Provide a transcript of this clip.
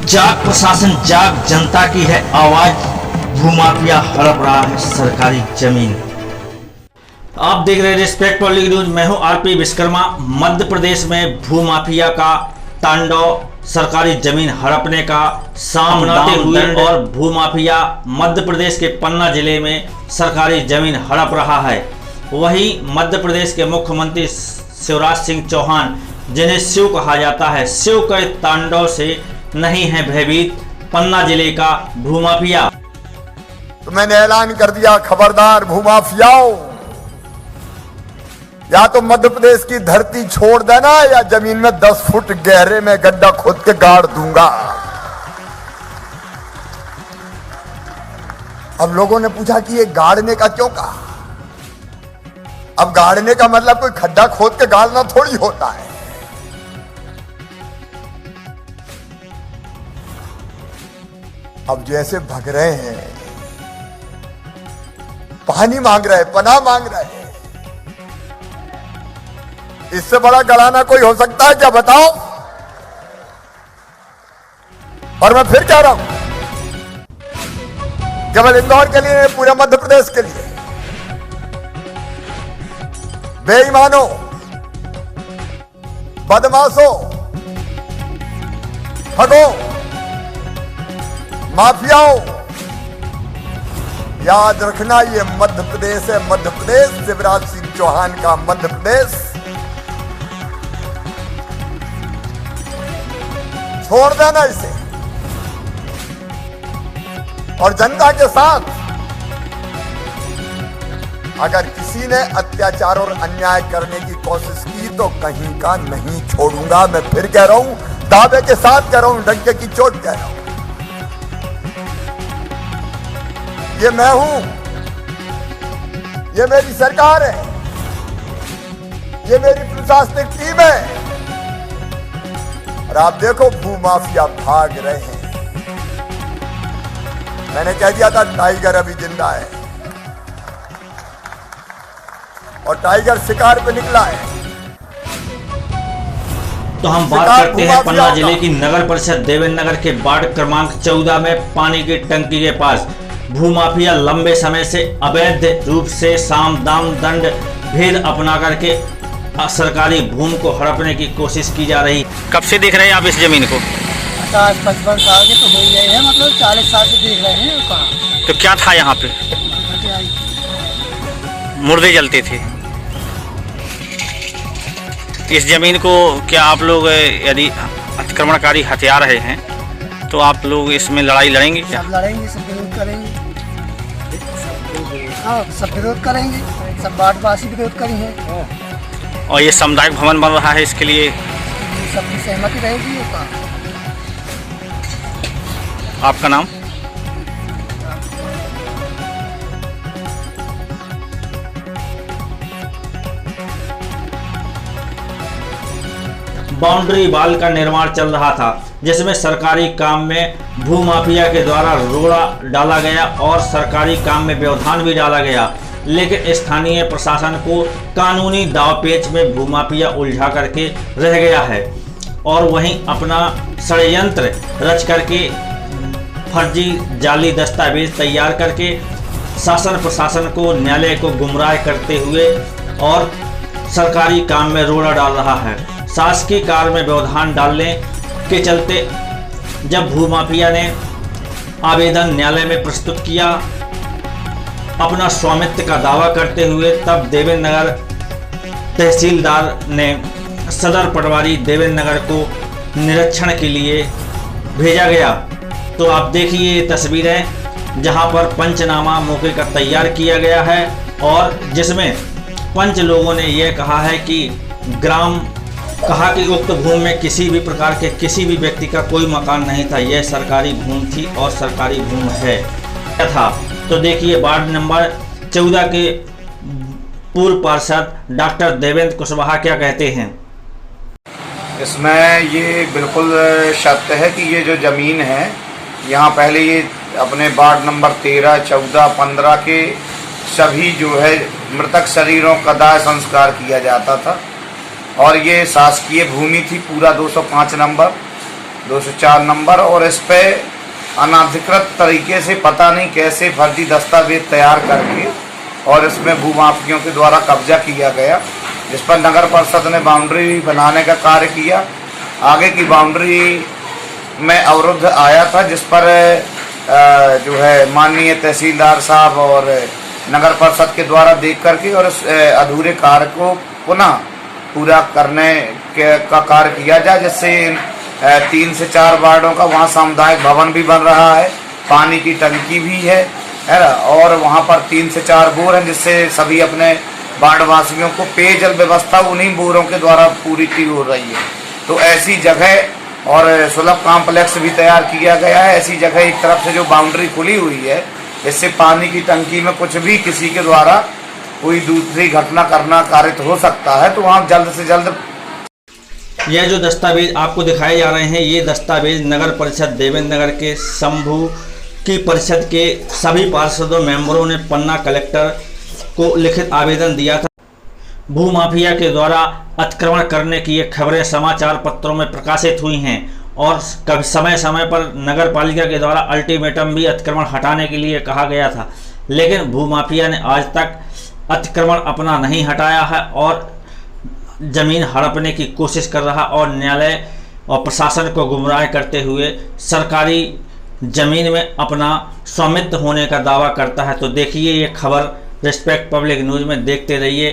जाग प्रशासन, जाग जनता की है आवाज, भूमाफिया हड़प रहा है सरकारी जमीन। आप देख रहे हैं रिस्पेक्ट पब्लिक न्यूज, मैं हूं आरपी विश्वकर्मा। मध्य प्रदेश में भूमाफिया का तांडव, सरकारी जमीन हड़पने का सामनाते हुए और भूमाफिया मध्य प्रदेश के पन्ना जिले में सरकारी जमीन हड़प रहा है। वहीं मध्य प्रदेश के मुख्यमंत्री शिवराज सिंह चौहान, जिन्हें शिव कहा जाता है, शिव के तांडव से नहीं है भयभीत पन्ना जिले का भूमाफिया। तो मैंने ऐलान कर दिया, खबरदार भूमाफियाओं, या तो मध्य प्रदेश की धरती छोड़ देना या जमीन में 10 फुट गहरे में गड्ढा खोद के गाड़ दूंगा। अब लोगों ने पूछा कि ये गाड़ने का क्यों कहा। अब गाड़ने का मतलब कोई खड्डा खोद के गाड़ना थोड़ी होता है। अब जैसे भग रहे हैं, पानी मांग रहे, पनाह मांग रहे, इससे बड़ा गड़ाना कोई हो सकता है क्या, बताओ। और मैं फिर कह रहा हूं, केवल इंदौर के लिए, पूरे मध्य प्रदेश के लिए, बेईमानों, बदमाशों, ठगों, माफियाओं, याद रखना ये मध्य प्रदेश है। मध्य प्रदेश शिवराज सिंह चौहान का मध्य प्रदेश। छोड़ देना इसे। और जनता के साथ अगर किसी ने अत्याचार और अन्याय करने की कोशिश की तो कहीं का नहीं छोड़ूंगा। मैं फिर कह रहा हूं, दावे के साथ कह रहा हूं, डंके की चोट कह रहा हूं। ये मैं हूं, ये मेरी सरकार है, ये मेरी प्रशासनिक टीम है। और आप देखो भूमाफिया भाग रहे हैं। मैंने कह दिया था टाइगर अभी जिंदा है और टाइगर शिकार पे निकला है। तो हम बात करते हैं पन्ना जिले की नगर परिषद देवेंद्र नगर के वार्ड क्रमांक 14 में पानी की टंकी के पास भूमाफिया लंबे समय से अवैध रूप से साम दाम दंड भेद अपना करके सरकारी भूमि को हड़पने की कोशिश की जा रही। कब से देख रहे हैं आप इस जमीन को? 50-55 साल के तो हो गए हैं, मतलब 40 साल से देख रहे हैं। कहाँ तो क्या था यहाँ पे? मुर्दे जलते थे। इस जमीन को क्या आप लोग यदि अतिक्रमणकारी हथिया रहे हैं तो आप लोग इसमें लड़ाई लड़ेंगे क्या? सब लड़ेंगे, सब विरोध करेंगे। हाँ, सब विरोध करेंगे, सब वार्डवासी विरोध करेंगे। और ये सामुदायिक भवन बन रहा है, इसके लिए सबकी सहमति रहेगी। आपका नाम? बाउंड्री वाल का निर्माण चल रहा था, जिसमें सरकारी काम में भूमाफिया के द्वारा रोड़ा डाला गया और सरकारी काम में व्यवधान भी डाला गया। लेकिन स्थानीय प्रशासन को कानूनी दावपेच में भूमाफिया उलझा करके रह गया है और वहीं अपना षड्यंत्र रच करके फर्जी जाली दस्तावेज तैयार करके शासन प्रशासन को, न्यायालय को गुमराह करते हुए और सरकारी काम में रोड़ा डाल रहा है। शासकीय कार्य में व्यवधान डालने के चलते जब भूमाफिया ने आवेदन न्यायालय में प्रस्तुत किया अपना स्वामित्व का दावा करते हुए, तब देवेंद्र नगर तहसीलदार ने सदर पटवारी देवेंद्र नगर को निरीक्षण के लिए भेजा गया। तो आप देखिए ये तस्वीरें जहां पर पंचनामा मौके का तैयार किया गया है और जिसमें पंच लोगों ने यह कहा है कि उक्त भूमि में किसी भी प्रकार के किसी भी व्यक्ति का कोई मकान नहीं था, यह सरकारी भूमि थी और सरकारी भूमि है था। तो देखिए वार्ड नंबर 14 के पूर्व पार्षद डॉक्टर देवेंद्र कुशवाहा क्या कहते हैं। इसमें ये बिल्कुल सत्य है कि ये जो ज़मीन है, यहाँ पहले ये अपने वार्ड नंबर 13, 14, 15 के सभी जो है मृतक शरीरों का दाह संस्कार किया जाता था और ये शासकीय भूमि थी, पूरा 205 नंबर। 204 नंबर, और इस पे अनाधिकृत तरीके से पता नहीं कैसे फर्जी दस्तावेज तैयार करके और इसमें भूमाफियों के द्वारा कब्जा किया गया, जिस पर नगर परिषद ने बाउंड्री बनाने का कार्य किया। आगे की बाउंड्री में अवरुद्ध आया था, जिस पर जो है माननीय तहसीलदार साहब और नगर परिषद के द्वारा देख करके और इस अधूरे कार्य को पुनः पूरा करने का कार्य किया जाए, जिससे 3 से 4 वार्डों का वहाँ सामुदायिक भवन भी बन रहा है, पानी की टंकी भी है ना, और वहाँ पर 3 से 4 बोर हैं, जिससे सभी अपने वार्डवासियों को पेयजल व्यवस्था उन्हीं बोरों के द्वारा पूरी की हो रही है। तो ऐसी जगह और सुलभ कॉम्प्लेक्स भी तैयार किया गया है। ऐसी जगह एक तरफ से जो बाउंड्री खुली हुई है, इससे पानी की टंकी में कुछ भी किसी के द्वारा कोई दूसरी घटना करना कारित हो सकता है, तो वहाँ जल्द से जल्द। यह जो दस्तावेज आपको दिखाए जा रहे हैं, ये दस्तावेज नगर परिषद देवेंद्र नगर के शंभू की परिषद के सभी पार्षदों मेंबरों ने पन्ना कलेक्टर को लिखित आवेदन दिया था। भूमाफिया के द्वारा अतिक्रमण करने की ये खबरें समाचार पत्रों में प्रकाशित हुई हैं और कभी समय समय पर नगर पालिका के द्वारा अल्टीमेटम भी अतिक्रमण हटाने के लिए कहा गया था, लेकिन भूमाफिया ने आज तक अतिक्रमण अपना नहीं हटाया है और जमीन हड़पने की कोशिश कर रहा और न्यायालय और प्रशासन को गुमराह करते हुए सरकारी जमीन में अपना स्वामित्व होने का दावा करता है। तो देखिए ये खबर रिस्पेक्ट पब्लिक न्यूज़ में देखते रहिए।